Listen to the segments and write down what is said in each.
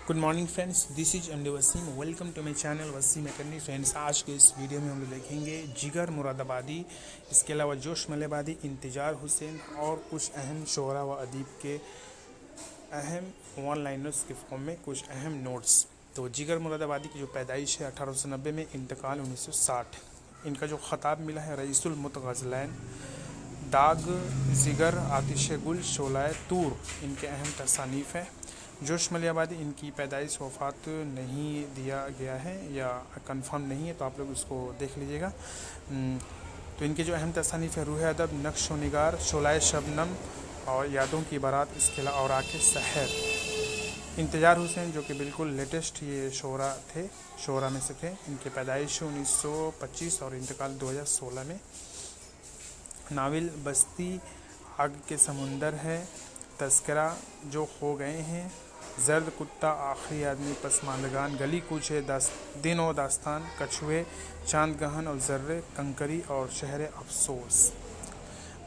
Good morning friends, this is MD Wasim. Welcome to my channel Wasim Akrani. Friends, आज के इस video में हम लोग देखेंगे जिगर मुरादाबादी, इसके अलावा जोश मलेबादी, इंतजार हुसैन और कुछ अहम शोरा व अदीब के अहम वन लाइनर्स के फॉर्म में कुछ अहम नोट्स। तो जिगर मुरादाबादी की जो पैदाइश है 1890 में, इंतकाल 1960। इनका जो ख़ताब मिला है रईसुल मुतग़ज़लैन, दाग जिगर, आतिश गुल, शोलाए तूर इनके अहम तसानीफ़ हैं। जोश मलियाबादी, इनकी पैदाइश वफ़ात नहीं दिया गया है या कंफर्म नहीं है, तो आप लोग उसको देख लीजिएगा। तो इनके जो अहम तसानीफ़ है रूह अदब, नक्श व निगार, शोलाए शबनम और यादों की बारात, इसके अलावा औराक़े सहर। इंतजार हुसैन जो कि बिल्कुल लेटेस्ट ये शोरा में से थे। इनकी पैदाइश 1925 और इंतकाल 2016 में। नाविल बस्ती आग के समुंदर है, तस्करा जो खो गए हैं, जर्द कुत्ता, आखिरी आदमी, पसमानदगान, गली कूचे, दिन और दास्तान, कछुए, चांद गहन और ज़र्रे, कंकरी और शहर अफसोस।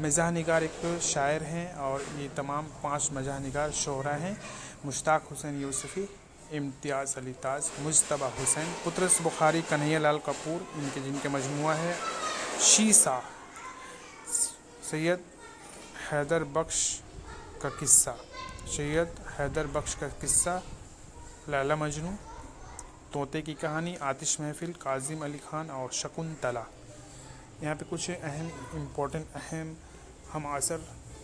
मज़ाह निगार एक शायर हैं और ये तमाम 5 मज़ाह निगार शोहरा हैं। मुश्ताक हुसैन यूसुफ़ी, इम्तियाज़ अली ताज, मुज्तबा हुसैन, पुत्रस बुखारी, कन्हैया लाल कपूर, जिनके मजमुआ है शीसा, सैयद हैदर बख्श का किस्सा, लैला मजनू, तोते की कहानी, आतिश महफिल, काजिम अली खान और शकुंतला। यहाँ पे कुछ अहम इम्पोर्टेंट हम असर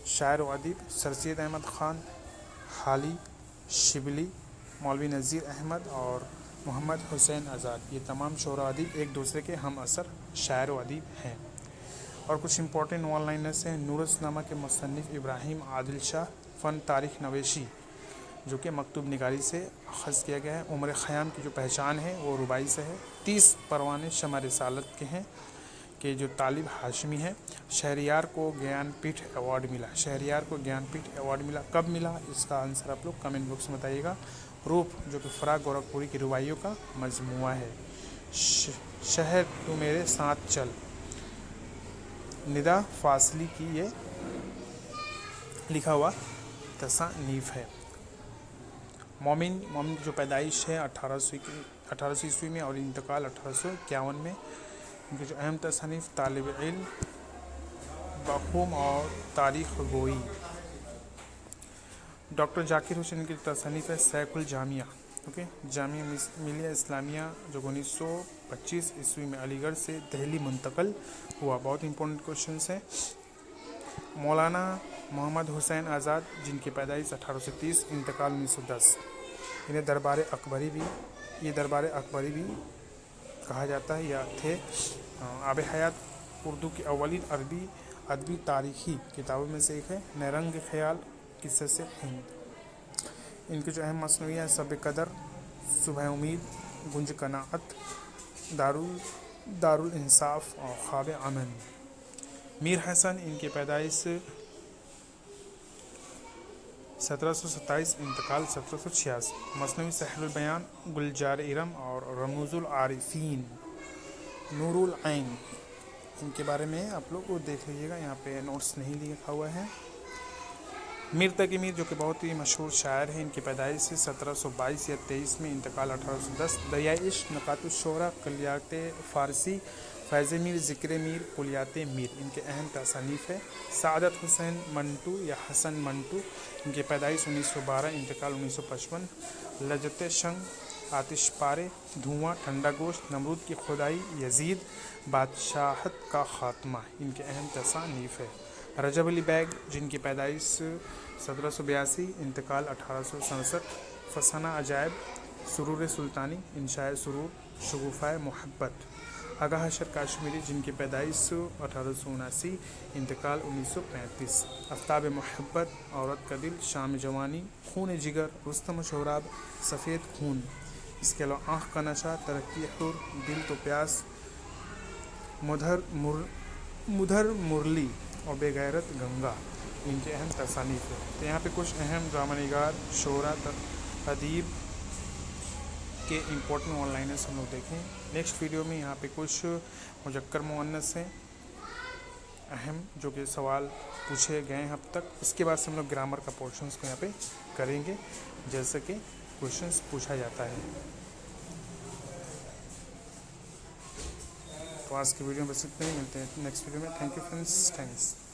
शायर व अदीब: सर सैयद अहमद ख़ान, हाली शिबली, मौलवी नज़ीर अहमद और मोहम्मद हुसैन आज़ाद। ये तमाम शोरा अदीब एक दूसरे के हम असर शायर व अदीब हैं। और कुछ इम्पोर्टेंट वन लाइनर्स हैं: नूरुस्नामा के मुसन्निफ़ इब्राहिम आदिल शाह, फ़न तारीख़ नवेशी जो कि मकतूब निगारी से अख़ज़ किया गया है। उम्र ख़याम की जो पहचान है वो रुबाई से है। 30 परवाने शमع रिसालत के हैं कि जो तालिब हाशमी है। शहरियार को ज्ञानपीठ अवार्ड मिला। कब मिला, इसका आंसर आप लोग कमेंट बॉक्स में बताइएगा। रूप जो कि फ़राग गोरखपुरी की रुबाइयों का मजमुआ है। शहर तू मेरे साथ चल, निदा फासली की ये लिखा हुआ तसानीफ़ है। मोमिन की जो पैदाइश है 1800 ईस्वी में और इंतकाल 1851 में। इनके जो अहम तसानीफ़ तालिब इल्म, बख़ूम और तारीख़ गोई। डॉक्टर जाकिर हुसैन की तसानीफ़ है सैकुल जामिया, जामिया मिलिया इस्लामिया, जो 1925 ईस्वी में अलीगढ़ से दिल्ली मुंतक़ल हुआ। बहुत इंपॉर्टेंट क्वेश्चन है। मौलाना मोहम्मद हुसैन आज़ाद, जिनकी पैदाइश 1830, इंतकाल 1910। इन्हें दरबार अकबरी भी कहा जाता है या थे। आब हयात उर्दू की अवलिन अदबी तारीख़ी किताबों में से एक है। नरंग ख़याल, किस्से से हिंद। इनकी जो अहम मसनवियाँ हैं सब कदर, सुबह उम्मीद, गुंज कनाअत, दारुल इंसाफ और ख्वाब अमन। मीर हसन, इनकी पैदाइश 1727, इंतकाल 1786। मसनवी सहरुल बयान, गुलजार इरम और रमूजुल आरिफीन। नूरुल ऐन, इनके बारे में आप लोग को देख लीजिएगा, यहाँ पे नोट्स नहीं लिखा हुआ है। मीर तकी मीर, जो कि बहुत ही मशहूर शायर है, इनकी पैदाइश 1722 या 23 में, इंतकाल 1810। दरियाए इश्क, नकातुश शोरा, कलियात फ़ारसी, फैज़ मीर, ज़िक्र मीर, कुलियात मीर, इनके अहम तसानीफ़ है। सादत हुसैन मंटू या हसन मंटू, इनकी पैदाइश 1912, इंतकाल 1955। लजत शंग, आतिश पारे, धुआं, ठंडा गोश्त, नमरूद की खुदाई, यजीद, बादशाहत का ख़ात्मा, इनके अहम तसानीफ़ है। रजब अली बैग, जिनकी पैदाइश 1782, इंतकाल 1867। फसाना अजायब, सुरूर सुल्तानी, इंशाए सुरूर, शगुफ़ाए मोहब्बत। आगा हशर काश्मीरी, जिनकी पैदाइश 1879, इंतकाल 1935। आफ्ताब मोहब्बत, औरत का दिल, शाम जवानी, खून जिगर, रुस्तम शोराब, सफ़ेद खून। इसके अलावा आँख का नशा, तरक्की हुर, दिल तो प्यास, मुधर मुरली और बेगैरत गंगा, इनके अहम तसानीफ़ है। तो यहाँ पे कुछ अहम ड्रामा निगार, शोरा, अदीब के इम्पोर्टेंट वन लाइनर्स हम लोग देखें। नेक्स्ट वीडियो में यहाँ पे कुछ मुजक्कर मुअन्नस हैं अहम, जो कि सवाल पूछे गए हैं अब तक। इसके बाद से हम लोग ग्रामर का पोर्शंस को यहाँ पे करेंगे, जैसे कि क्वेश्चंस पूछा जाता है। तो आज की वीडियो में बस इतना ही, मिलते हैं नेक्स्ट वीडियो में। Thank you friends, thanks.